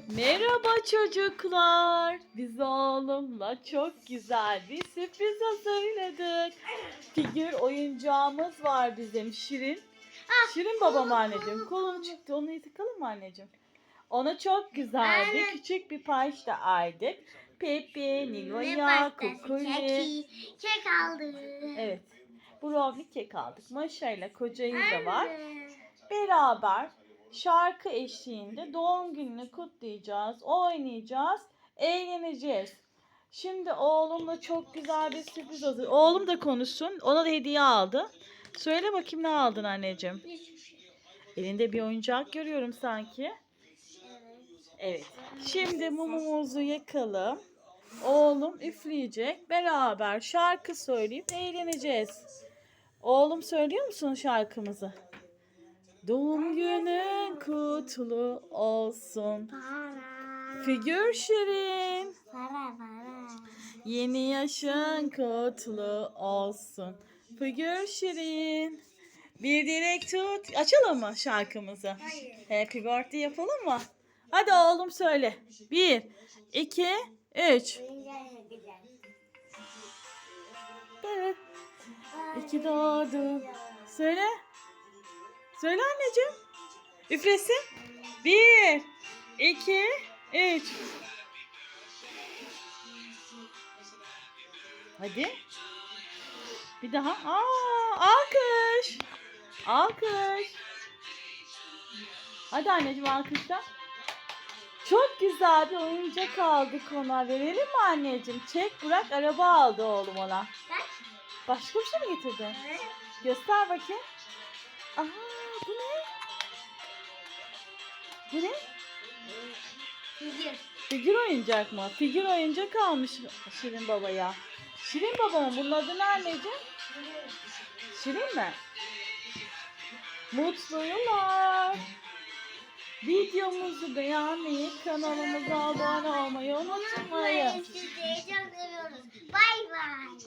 Merhaba çocuklar. Biz oğlumla çok güzel bir sürpriz hazırladık. Figür oyuncağımız var bizim Şirin. Şirin babam anneciğim. Kolum çıktı. Onu yıkalım mı anneciğim? Ona çok güzel bir küçük bir pasta aldık. Pepe, Nilo'ya, Kukuli. Kek aldı. Evet. Brownie kek aldık. Maşa ile kocayı da var. Beraber şarkı eşliğinde doğum gününü kutlayacağız, oynayacağız, eğleneceğiz. Şimdi oğlumla çok güzel bir sürpriz hazır. Oğlum da konuşsun. Ona da hediye aldı. Söyle bakayım ne aldın anneciğim? Elinde bir oyuncak görüyorum sanki. Evet. Şimdi mumumuzu yakalım. Oğlum üfleyecek. Beraber şarkı söyleyip eğleneceğiz. Oğlum söylüyor musun şarkımızı? Doğum günün kutlu olsun. Figür Şirin. Para. Yeni yaşın kutlu olsun. Figür Şirin. Bir dilek tut. Açalım mı şarkımızı? Hayır. Happy birthday yapalım mı? Hadi oğlum söyle. 1, 2, 3. Evet. İki doğdun. Söyle. Söyle anneciğim. Üflesin. 1, 2, 3. Hadi. Bir daha. Alkış. Alkış. Hadi anneciğim alkışla. Çok güzel bir oyuncak aldık ona. Verelim mi anneciğim? Çek bırak araba aldı oğlum ona. Başka bir şey mi getirdin? Göster bakayım. Aha, bu ne? Bu ne? Figür. Figür oyuncak mı? Figür oyuncak almış Şirin babaya. Şirin baba mı? Bunun adı ne anneciğim? Şirin mi? Mutlu yıllar. Videomuzu beğenmeyi, kanalımıza abone olmayı unutmayın. Sizi çok seviyoruz. Bay bay.